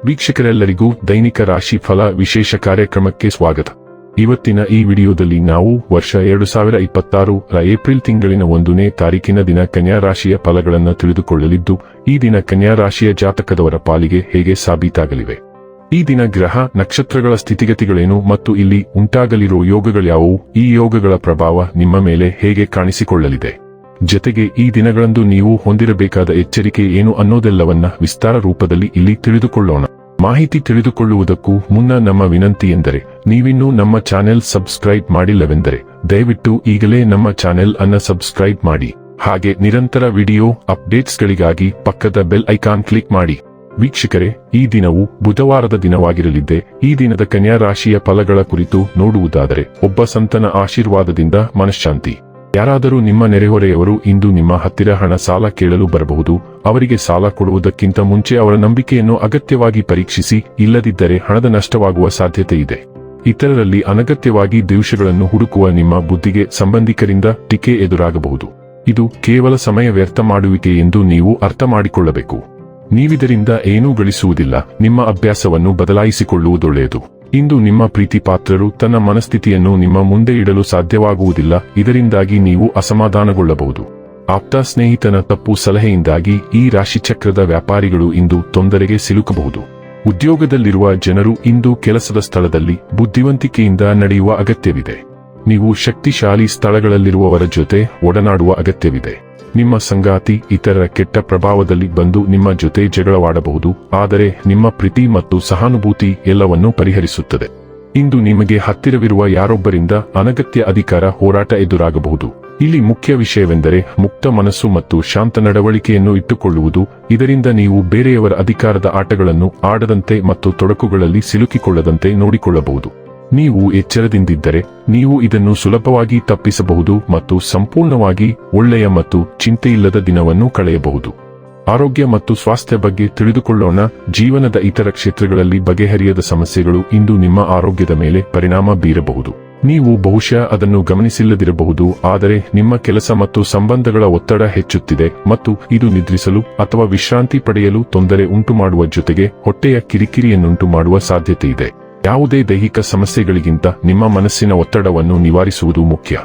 ವೀಕ್ಷಕರೆಲ್ಲರಿಗೂ ದೈನಿಕ ರಾಶಿ ಫಲ ವಿಶೇಷ ಕಾರ್ಯಕ್ರಮಕ್ಕೆ ಸ್ವಾಗತ. ಇವತ್ತಿನ ಈ ವಿಡಿಯೋದಲ್ಲಿ ನಾವು ವರ್ಷ 2026 ರ ಏಪ್ರಿಲ್ ತಿಂಗಳಿನ 1ನೇ ತಾರೀಕಿನ ದಿನ ಕನ್ಯಾ ರಾಶಿಯ ಫಲಗಳನ್ನು ತಿಳಿದುಕೊಳ್ಳಲಿದ್ದು, ಈ ದಿನ ಕನ್ಯಾ ರಾಶಿಯ ಜಾತಕದವರ ಪಾಲಿಗೆ ಹೇಗೆ ಸಾಬೀತಾಗಲಿವೆ, ಈ ದಿನ ಗ್ರಹ ನಕ್ಷತ್ರಗಳ ಸ್ಥಿತಿಗತಿಗಳೇನು ಮತ್ತು ಇಲ್ಲಿ ಉಂಟಾಗಲಿರುವ ಯೋಗಗಳ್ಯಾವುವು, ಈ ಯೋಗಗಳ ಪ್ರಭಾವ ನಿಮ್ಮ ಮೇಲೆ ಹೇಗೆ ಕಾಣಿಸಿಕೊಳ್ಳಲಿದೆ, ಜೊತೆಗೆ ಈ ದಿನಗಳಂದು ನೀವು ಹೊಂದಿರಬೇಕಾದ ಎಚ್ಚರಿಕೆ ಏನು ಅನ್ನೋದೆಲ್ಲವನ್ನ ವಿಸ್ತಾರ ರೂಪದಲ್ಲಿ ಇಲ್ಲಿ ತಿಳಿದುಕೊಳ್ಳೋಣ. ಮಾಹಿತಿ ತಿಳಿದುಕೊಳ್ಳುವುದಕ್ಕೂ ಮುನ್ನ ನಮ್ಮ ವಿನಂತಿ ಎಂದರೆ, ನೀವಿನ್ನೂ ನಮ್ಮ ಚಾನೆಲ್ ಸಬ್ಸ್ಕ್ರೈಬ್ ಮಾಡಿಲ್ಲವೆಂದರೆ ದಯವಿಟ್ಟು ಈಗಲೇ ನಮ್ಮ ಚಾನೆಲ್ ಅನ್ನ ಸಬ್ಸ್ಕ್ರೈಬ್ ಮಾಡಿ. ಹಾಗೆ ನಿರಂತರ ವಿಡಿಯೋ ಅಪ್ಡೇಟ್ಸ್ಗಳಿಗಾಗಿ ಪಕ್ಕದ ಬೆಲ್ ಐಕಾನ್ ಕ್ಲಿಕ್ ಮಾಡಿ. ವೀಕ್ಷಕರೇ, ಈ ದಿನವು ಬುಧವಾರದ ದಿನವಾಗಿರಲಿದ್ದೆ. ಈ ದಿನದ ಕನ್ಯಾ ರಾಶಿಯ ಫಲಗಳ ಕುರಿತು ನೋಡುವುದಾದರೆ, ಒಬ್ಬ ಸಂತನ ಆಶೀರ್ವಾದದಿಂದ ಮನಃಶಾಂತಿ. ಯಾರಾದರೂ ನಿಮ್ಮ ನೆರೆಹೊರೆಯವರು ಇಂದು ನಿಮ್ಮ ಹತ್ತಿರ ಹಣ ಸಾಲ ಕೇಳಲು ಬರಬಹುದು. ಅವರಿಗೆ ಸಾಲ ಕೊಡುವುದಕ್ಕಿಂತ ಮುಂಚೆ ಅವರ ನಂಬಿಕೆಯನ್ನು ಅಗತ್ಯವಾಗಿ ಪರೀಕ್ಷಿಸಿ, ಇಲ್ಲದಿದ್ದರೆ ಹಣದ ನಷ್ಟವಾಗುವ ಸಾಧ್ಯತೆ ಇದೆ. ಇತರರಲ್ಲಿ ಅನಗತ್ಯವಾಗಿ ದೋಷಗಳನ್ನು ಹುಡುಕುವ ನಿಮ್ಮ ಬುದ್ಧಿಗೆ ಸಂಬಂಧಿಕರಿಂದ ಟೀಕೆ ಎದುರಾಗಬಹುದು. ಇದು ಕೇವಲ ಸಮಯ ವ್ಯರ್ಥ ಮಾಡುವಿಕೆ ಎಂದು ನೀವು ಅರ್ಥ ಮಾಡಿಕೊಳ್ಳಬೇಕು. ನೀವಿದರಿಂದ ಏನೂ ಗಳಿಸುವುದಿಲ್ಲ. ನಿಮ್ಮ ಅಭ್ಯಾಸವನ್ನು ಬದಲಾಯಿಸಿಕೊಳ್ಳುವುದೊಳ್ಳೆಯದು. ಇಂದು ನಿಮ್ಮ ಪ್ರೀತಿ ಪಾತ್ರರು ತನ್ನ ಮನಸ್ಥಿತಿಯನ್ನು ನಿಮ್ಮ ಮುಂದೆ ಇಡಲು ಸಾಧ್ಯವಾಗುವುದಿಲ್ಲ. ಇದರಿಂದಾಗಿ ನೀವು ಅಸಮಾಧಾನಗೊಳ್ಳಬಹುದು. ಆಪ್ತ ಸ್ನೇಹಿತನ ತಪ್ಪು ಸಲಹೆಯಿಂದಾಗಿ ಈ ರಾಶಿಚಕ್ರದ ವ್ಯಾಪಾರಿಗಳು ಇಂದು ತೊಂದರೆಗೆ ಸಿಲುಕಬಹುದು. ಉದ್ಯೋಗದಲ್ಲಿರುವ ಜನರು ಇಂದು ಕೆಲಸದ ಸ್ಥಳದಲ್ಲಿ ಬುದ್ಧಿವಂತಿಕೆಯಿಂದ ನಡೆಯುವ ಅಗತ್ಯವಿದೆ. ನೀವು ಶಕ್ತಿಶಾಲಿ ಸ್ಥಳಗಳಲ್ಲಿರುವವರ ಜೊತೆ ಒಡನಾಡುವ ಅಗತ್ಯವಿದೆ. ನಿಮ್ಮ ಸಂಗಾತಿ ಇತರರ ಕೆಟ್ಟ ಪ್ರಭಾವದಲ್ಲಿ ಬಂದು ನಿಮ್ಮ ಜೊತೆ ಜಗಳವಾಡಬಹುದು, ಆದರೆ ನಿಮ್ಮ ಪ್ರೀತಿ ಮತ್ತು ಸಹಾನುಭೂತಿ ಎಲ್ಲವನ್ನೂ ಪರಿಹರಿಸುತ್ತದೆ. ಇಂದು ನಿಮಗೆ ಹತ್ತಿರವಿರುವ ಯಾರೊಬ್ಬರಿಂದ ಅನಗತ್ಯ ಅಧಿಕಾರ ಹೋರಾಟ ಎದುರಾಗಬಹುದು. ಇಲ್ಲಿ ಮುಖ್ಯ ವಿಷಯವೆಂದರೆ ಮುಕ್ತ ಮನಸ್ಸು ಮತ್ತು ಶಾಂತ ನಡವಳಿಕೆಯನ್ನು ಇಟ್ಟುಕೊಳ್ಳುವುದು. ಇದರಿಂದ ನೀವು ಬೇರೆಯವರ ಅಧಿಕಾರದ ಆಟಗಳನ್ನು ಆಡದಂತೆ ಮತ್ತು ತೊಡಕುಗಳಲ್ಲಿ ಸಿಲುಕಿಕೊಳ್ಳದಂತೆ ನೋಡಿಕೊಳ್ಳಬಹುದು. ನೀವು ಎಚ್ಚರದಿಂದಿದ್ದರೆ ನೀವು ಇದನ್ನು ಸುಲಭವಾಗಿ ತಪ್ಪಿಸಬಹುದು ಮತ್ತು ಸಂಪೂರ್ಣವಾಗಿ ಒಳ್ಳೆಯ ಮತ್ತು ಚಿಂತೆಯಿಲ್ಲದ ದಿನವನ್ನು ಕಳೆಯಬಹುದು. ಆರೋಗ್ಯ ಮತ್ತು ಸ್ವಾಸ್ಥ್ಯ ಬಗ್ಗೆ ತಿಳಿದುಕೊಳ್ಳೋಣ. ಜೀವನದ ಇತರ ಕ್ಷೇತ್ರಗಳಲ್ಲಿ ಬಗೆಹರಿಯದ ಸಮಸ್ಯೆಗಳು ಇಂದು ನಿಮ್ಮ ಆರೋಗ್ಯದ ಮೇಲೆ ಪರಿಣಾಮ ಬೀರಬಹುದು. ನೀವು ಬಹುಶಃ ಅದನ್ನು ಗಮನಿಸಿಲ್ಲದಿರಬಹುದು, ಆದರೆ ನಿಮ್ಮ ಕೆಲಸ ಮತ್ತು ಸಂಬಂಧಗಳ ಒತ್ತಡ ಹೆಚ್ಚುತ್ತಿದೆ ಮತ್ತು ಇದು ನಿದ್ರಿಸಲು ಅಥವಾ ವಿಶ್ರಾಂತಿ ಪಡೆಯಲು ತೊಂದರೆ ಉಂಟುಮಾಡುವ ಜೊತೆಗೆ ಹೊಟ್ಟೆಯ ಕಿರಿಕಿರಿಯನ್ನುಂಟು ಮಾಡುವ ಸಾಧ್ಯತೆ ಇದೆ. ಯಾವುದೇ ದೈಹಿಕ ಸಮಸ್ಯೆಗಳಿಗಿಂತ ನಿಮ್ಮ ಮನಸ್ಸಿನ ಒತ್ತಡವನ್ನು ನಿವಾರಿಸುವುದು ಮುಖ್ಯ.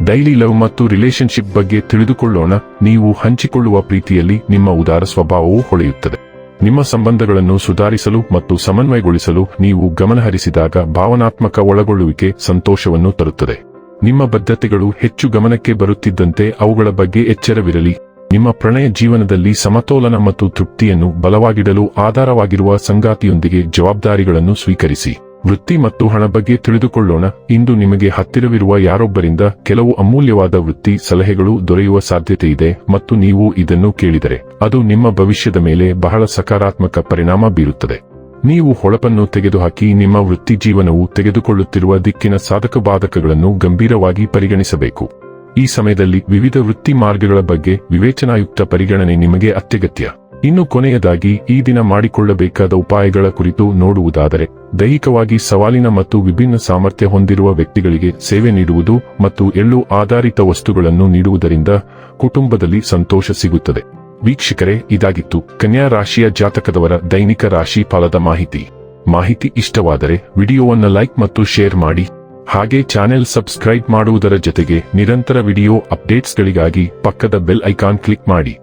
ಡೈಲಿ ಲವ್ ಮತ್ತು ರಿಲೇಶನ್ಶಿಪ್ ಬಗ್ಗೆ ತಿಳಿದುಕೊಳ್ಳೋಣ. ನೀವು ಹಂಚಿಕೊಳ್ಳುವ ಪ್ರೀತಿಯಲ್ಲಿ ನಿಮ್ಮ ಉದಾರ ಸ್ವಭಾವವು ಹೊಳೆಯುತ್ತದೆ. ನಿಮ್ಮ ಸಂಬಂಧಗಳನ್ನು ಸುಧಾರಿಸಲು ಮತ್ತು ಸಮನ್ವಯಗೊಳಿಸಲು ನೀವು ಗಮನಹರಿಸಿದಾಗ ಭಾವನಾತ್ಮಕ ಒಳಗೊಳ್ಳುವಿಕೆ ಸಂತೋಷವನ್ನು ತರುತ್ತದೆ. ನಿಮ್ಮ ಬದ್ಧತೆಗಳು ಹೆಚ್ಚು ಗಮನಕ್ಕೆ ಬರುತ್ತಿದ್ದಂತೆ ಅವುಗಳ ಬಗ್ಗೆ ಎಚ್ಚರವಿರಲಿ. ನಿಮ್ಮ ಪ್ರಣಯ ಜೀವನದಲ್ಲಿ ಸಮತೋಲನ ಮತ್ತು ತೃಪ್ತಿಯನ್ನು ಬಲವಾಗಿಡಲು ಆಧಾರವಾಗಿರುವ ಸಂಗಾತಿಯೊಂದಿಗೆ ಜವಾಬ್ದಾರಿಗಳನ್ನು ಸ್ವೀಕರಿಸಿ. ವೃತ್ತಿ ಮತ್ತು ಹಣ ಬಗ್ಗೆ ತಿಳಿದುಕೊಳ್ಳೋಣ. ಇಂದು ನಿಮಗೆ ಹತ್ತಿರವಿರುವ ಯಾರೊಬ್ಬರಿಂದ ಕೆಲವು ಅಮೂಲ್ಯವಾದ ವೃತ್ತಿ ಸಲಹೆಗಳು ದೊರೆಯುವ ಸಾಧ್ಯತೆ ಇದೆ ಮತ್ತು ನೀವು ಇದನ್ನು ಕೇಳಿದರೆ ಅದು ನಿಮ್ಮ ಭವಿಷ್ಯದ ಮೇಲೆ ಬಹಳ ಸಕಾರಾತ್ಮಕ ಪರಿಣಾಮ ಬೀರುತ್ತದೆ. ನೀವು ಹೊಳಪನ್ನು ತೆಗೆದುಹಾಕಿ ನಿಮ್ಮ ವೃತ್ತಿ ಜೀವನವು ತೆಗೆದುಕೊಳ್ಳುತ್ತಿರುವ ದಿಕ್ಕಿನ ಸಾಧಕ ಬಾಧಕಗಳನ್ನು ಗಂಭೀರವಾಗಿ ಪರಿಗಣಿಸಬೇಕು. ಈ ಸಮಯದಲ್ಲಿ ವಿವಿಧ ವೃತ್ತಿ ಮಾರ್ಗಗಳ ಬಗ್ಗೆ ವಿವೇಚನಾಯುಕ್ತ ಪರಿಗಣನೆ ನಿಮಗೆ ಅತ್ಯಗತ್ಯ. ಇನ್ನು ಕೊನೆಯದಾಗಿ ಈ ದಿನ ಮಾಡಿಕೊಳ್ಳಬೇಕಾದ ಉಪಾಯಗಳ ಕುರಿತು ನೋಡುವುದಾದರೆ, ದೈಹಿಕವಾಗಿ ಸವಾಲಿನ ಮತ್ತು ವಿಭಿನ್ನ ಸಾಮರ್ಥ್ಯ ಹೊಂದಿರುವ ವ್ಯಕ್ತಿಗಳಿಗೆ ಸೇವೆ ನೀಡುವುದು ಮತ್ತು ಎಳ್ಳು ಆಧಾರಿತ ವಸ್ತುಗಳನ್ನು ನೀಡುವುದರಿಂದ ಕುಟುಂಬದಲ್ಲಿ ಸಂತೋಷ ಸಿಗುತ್ತದೆ. ವೀಕ್ಷಕರೇ, ಇದಾಗಿತ್ತು ಕನ್ಯಾ ರಾಶಿಯ ಜಾತಕದವರ ದೈನಿಕ ರಾಶಿ ಫಲದ ಮಾಹಿತಿ ಇಷ್ಟವಾದರೆ ವಿಡಿಯೋವನ್ನು ಲೈಕ್ ಮತ್ತು ಶೇರ್ ಮಾಡಿ. ಹಾಗೆ ಚಾನೆಲ್ ಸಬ್ಸ್ಕ್ರೈಬ್ ಮಾಡುವುದರ ಜೊತೆಗೆ ನಿರಂತರ ವಿಡಿಯೋ ಅಪ್ಡೇಟ್ಸ್ಗಳಿಗಾಗಿ ಪಕ್ಕದ ಬೆಲ್ ಐಕಾನ್ ಕ್ಲಿಕ್ ಮಾಡಿ.